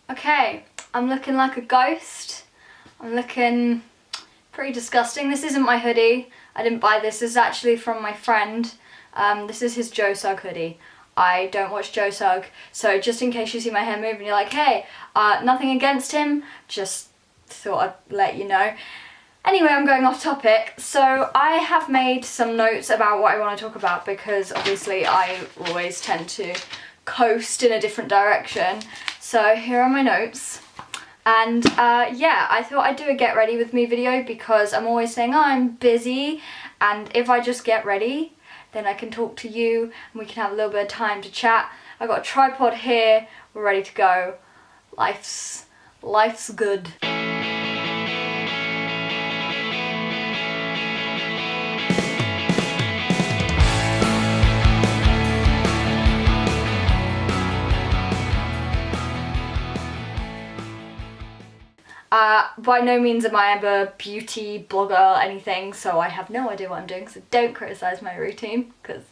Okay, I'm looking like a ghost. I'm looking pretty disgusting. This isn't my hoodie. I didn't buy this. This is actually from my friend. This is his Joe Sugg hoodie. I don't watch Joe Sugg, so just in case you see my hair move and you're like, hey, nothing against him, just thought I'd let you know. Anyway, I'm going off topic. So I have made some notes about what I want to talk about because obviously I always tend to coast in a different direction. So here are my notes. And yeah, I thought I'd do a get ready with me video because I'm always saying, oh, I'm busy, and if I just get ready, then I can talk to you and we can have a little bit of time to chat. I've got a tripod here, we're ready to go. Life's good. By no means am I a beauty blogger or anything, so I have no idea what I'm doing, so don't criticise my routine, because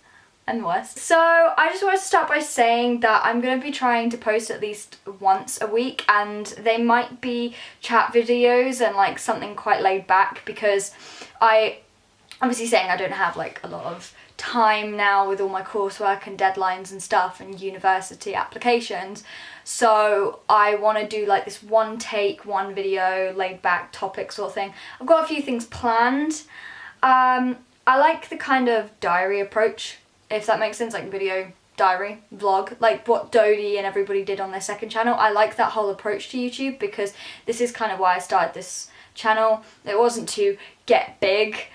I'm the worst. So I just wanted to start by saying that I'm going to be trying to post at least once a week, and they might be chat videos and like something quite laid back, because obviously saying I don't have like a lot of time now with all my coursework and deadlines and stuff and university applications, so I want to do like this one take, one video, laid back topic sort of thing. I've got a few things planned. I like the kind of diary approach, if that makes sense, like video diary vlog, like what Dodie and everybody did on their second channel. I like that whole approach to YouTube because this is kind of why I started this channel. It wasn't to get big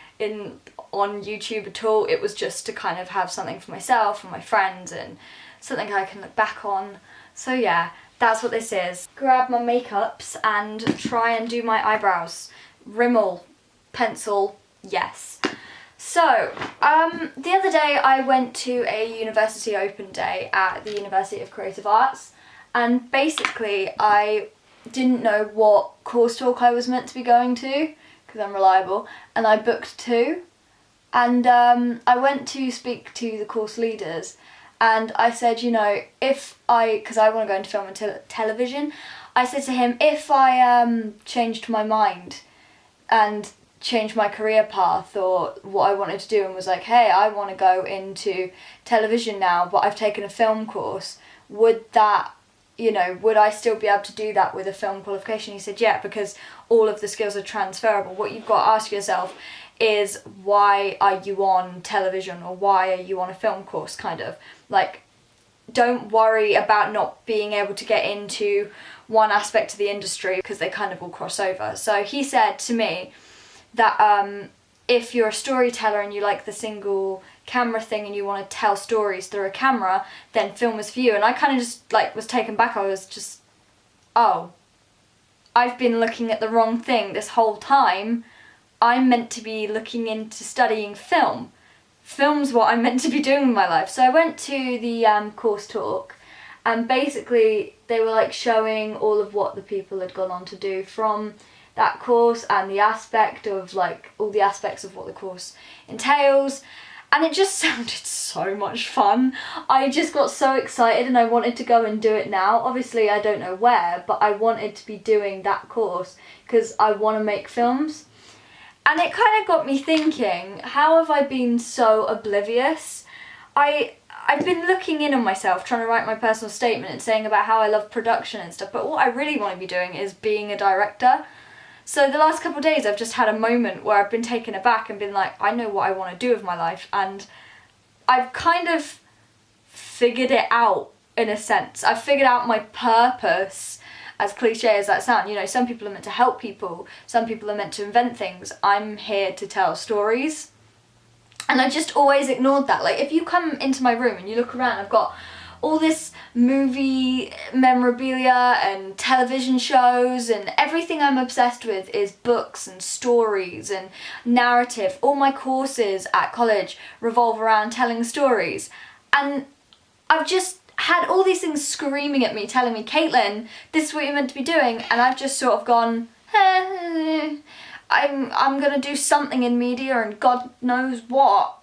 on YouTube at all, it was just to kind of have something for myself and my friends and something I can look back on. So yeah, that's what this is. Grab my makeups and try and do my eyebrows. Rimmel, pencil, yes. So, the other day I went to a university open day at the University of Creative Arts, and basically I didn't know what course talk I was meant to be going to, because I'm reliable, and I booked 2. And I went to speak to the course leaders, and I said, you know, because I want to go into film and television, I said to him, if I changed my mind and changed my career path or what I wanted to do and was like, hey, I want to go into television now, but I've taken a film course, would I still be able to do that with a film qualification? He said, yeah, because all of the skills are transferable. What you've got to ask yourself is, why are you on television, or why are you on a film course, kind of. Like, don't worry about not being able to get into one aspect of the industry because they kind of all cross over. So he said to me that if you're a storyteller and you like the single camera thing and you want to tell stories through a camera, then film is for you. And I kind of just like was taken back. I was just, oh, I've been looking at the wrong thing this whole time. I'm meant to be looking into studying film. Film's what I'm meant to be doing with my life. So I went to the course talk, and basically they were like showing all of what the people had gone on to do from that course and the aspect of like all the aspects of what the course entails, and it just sounded so much fun. I just got so excited and I wanted to go and do it now. Obviously I don't know where, but I wanted to be doing that course because I want to make films. And it kind of got me thinking, how have I been so oblivious? I've been looking in on myself, trying to write my personal statement and saying about how I love production and stuff, but what I really want to be doing is being a director. So the last couple of days I've just had a moment where I've been taken aback and been like, I know what I want to do with my life, and I've kind of figured it out in a sense. I've figured out my purpose. As cliche as that sounds, you know, some people are meant to help people, some people are meant to invent things. I'm here to tell stories. And I just always ignored that. Like, if you come into my room and you look around, I've got all this movie memorabilia and television shows, and everything I'm obsessed with is books and stories and narrative. All my courses at college revolve around telling stories. And I've just had all these things screaming at me, telling me, Caitlin, this is what you're meant to be doing, and I've just sort of gone, I'm gonna do something in media and God knows what.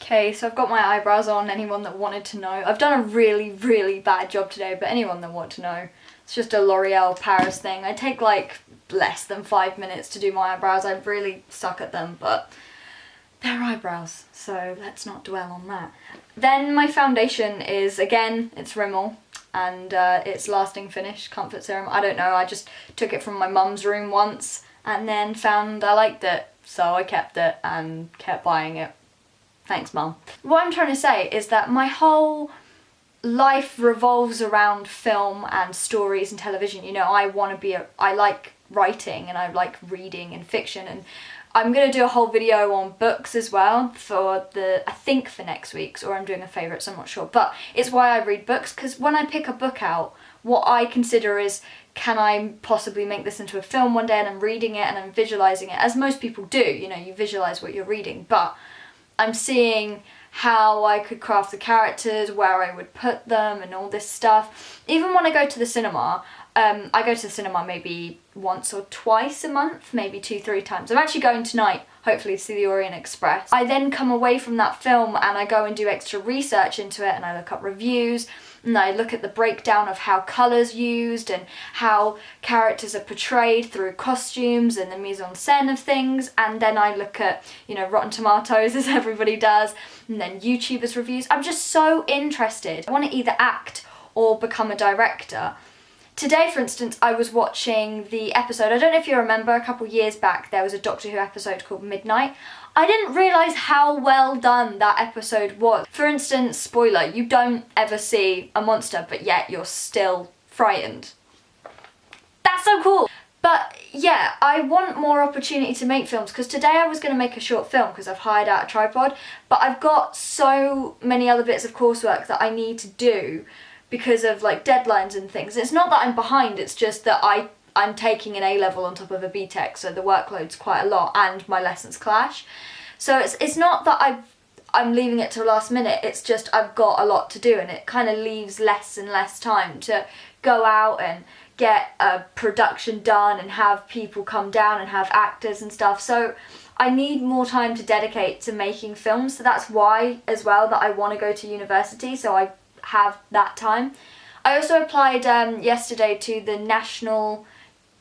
Okay, so I've got my eyebrows on, anyone that wanted to know. I've done a really, really bad job today, but anyone that wanted to know. It's just a L'Oreal Paris thing. I take like less than 5 minutes to do my eyebrows. I really suck at them, but they're eyebrows, so let's not dwell on that. Then my foundation is, again, it's Rimmel, and it's Lasting Finish Comfort Serum. I don't know, I just took it from my mum's room once and then found I liked it, so I kept it and kept buying it. Thanks, Mum. What I'm trying to say is that my whole life revolves around film and stories and television. You know, I like writing and I like reading and fiction, and I'm going to do a whole video on books as well for I think for next week's, or I'm doing a favourites, I'm not sure. But it's why I read books, because when I pick a book out, what I consider is, can I possibly make this into a film one day? And I'm reading it and I'm visualising it, as most people do, you know, you visualise what you're reading. But I'm seeing how I could craft the characters, where I would put them and all this stuff. Even when I go to the cinema, I go to the cinema maybe once or twice a month, maybe 2-3 times. I'm actually going tonight, hopefully, to see the Orient Express. I then come away from that film and I go and do extra research into it, and I look up reviews, and I look at the breakdown of how colour's used and how characters are portrayed through costumes and the mise-en-scène of things, and then I look at, you know, Rotten Tomatoes, as everybody does, and then YouTubers' reviews. I'm just so interested. I want to either act or become a director. Today, for instance, I was watching the episode, I don't know if you remember, a couple years back there was a Doctor Who episode called Midnight. I didn't realise how well done that episode was. For instance, spoiler, you don't ever see a monster, but yet you're still frightened. That's so cool! But yeah, I want more opportunity to make films, because today I was going to make a short film because I've hired out a tripod, but I've got so many other bits of coursework that I need to do because of like deadlines and things. It's not that I'm behind, it's just that I'm taking an A-level on top of a B-Tech, so the workload's quite a lot and my lessons clash. So it's not that I'm leaving it till last minute, it's just I've got a lot to do, and it kind of leaves less and less time to go out and get a production done and have people come down and have actors and stuff. So I need more time to dedicate to making films, so that's why as well that I want to go to university, so I have that time. I also applied yesterday to the National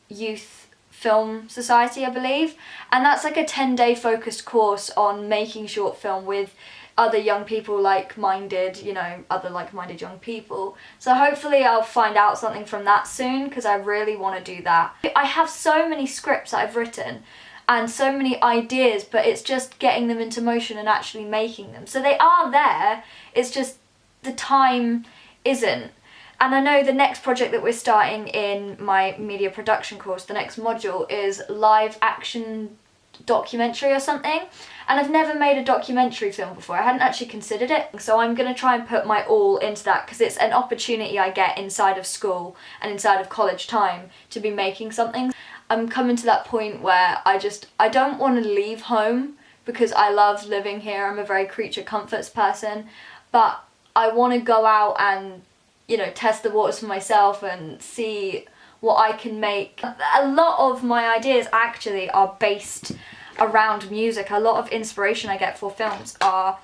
Youth Film Society, I believe, and that's like a 10-day focused course on making short film with other young people, like-minded, you know, other like-minded young people. So hopefully I'll find out something from that soon, because I really want to do that. I have so many scripts that I've written and so many ideas, but it's just getting them into motion and actually making them. So they are there, it's just the time isn't. And I know the next project that we're starting in my media production course, the next module, is live action documentary or something. And I've never made a documentary film before. I hadn't actually considered it. So I'm going to try and put my all into that, because it's an opportunity I get inside of school and inside of college time to be making something. I'm coming to that point where I don't want to leave home, because I love living here. I'm a very creature comforts person, but I want to go out and, you know, test the waters for myself and see what I can make. A lot of my ideas actually are based around music. A lot of inspiration I get for films are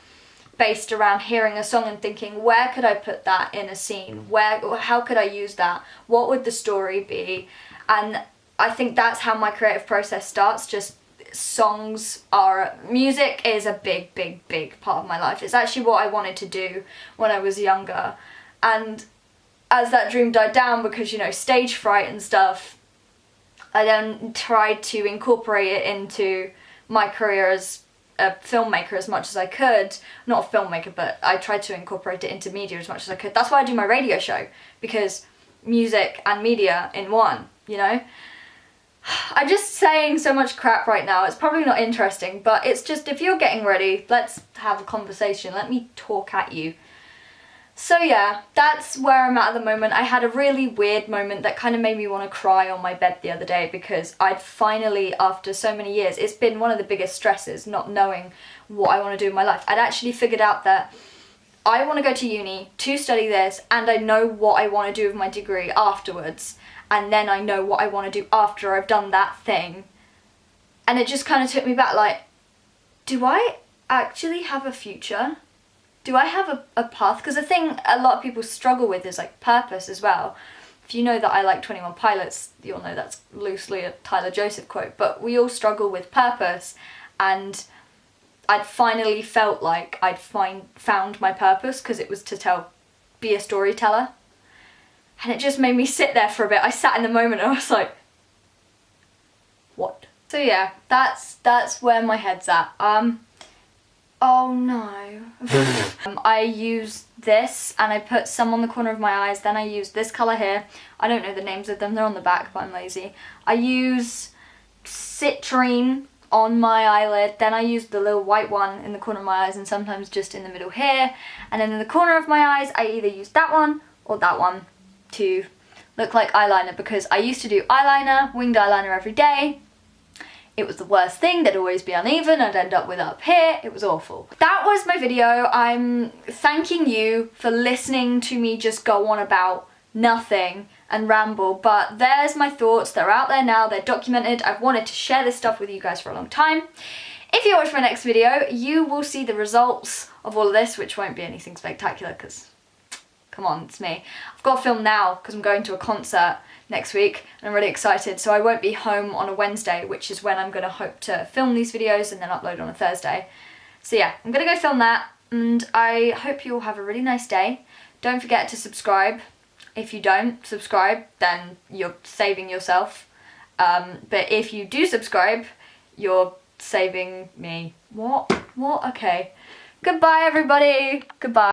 based around hearing a song and thinking, where could I put that in a scene? How could I use that? What would the story be? And I think that's how my creative process starts. Just music is a big, big, big part of my life. It's actually what I wanted to do when I was younger. And as that dream died down, because, you know, stage fright and stuff, I then tried to incorporate it into my career as a filmmaker as much as I could. Not a filmmaker, but I tried to incorporate it into media as much as I could. That's why I do my radio show, because music and media in one, you know? I'm just saying so much crap right now. It's probably not interesting, but it's just, if you're getting ready, let's have a conversation. Let me talk at you. So yeah, that's where I'm at the moment. I had a really weird moment that kind of made me want to cry on my bed the other day, because I'd finally, after so many years, it's been one of the biggest stresses not knowing what I want to do in my life. I'd actually figured out that I want to go to uni to study this, and I know what I want to do with my degree afterwards. And then I know what I want to do after I've done that thing. And it just kind of took me back, like, do I actually have a future? Do I have a path? Because the thing a lot of people struggle with is like purpose as well. If you know that I like 21 Pilots, you'll know that's loosely a Tyler Joseph quote, but we all struggle with purpose, and I'd finally felt like I'd found my purpose, because it was to be a storyteller. And it just made me sit there for a bit. I sat in the moment and I was like, what? So yeah, that's where my head's at. Oh no. I use this and I put some on the corner of my eyes, then I use this colour here. I don't know the names of them, they're on the back, but I'm lazy. I use citrine on my eyelid, then I use the little white one in the corner of my eyes and sometimes just in the middle here. And then in the corner of my eyes, I either use that one or that one to look like eyeliner, because I used to do eyeliner, winged eyeliner every day. It was the worst thing, they'd always be uneven, I'd end up with up here, it was awful. That was my video. I'm thanking you for listening to me just go on about nothing and ramble, but there's my thoughts, they're out there now, they're documented. I've wanted to share this stuff with you guys for a long time. If you watch my next video, you will see the results of all of this, which won't be anything spectacular, because come on, it's me. I've got to film now because I'm going to a concert next week and I'm really excited, so I won't be home on a Wednesday, which is when I'm going to hope to film these videos and then upload on a Thursday. So yeah, I'm going to go film that, and I hope you all have a really nice day. Don't forget to subscribe. If you don't subscribe, then you're saving yourself. But if you do subscribe, you're saving me. What? Okay. Goodbye everybody. Goodbye.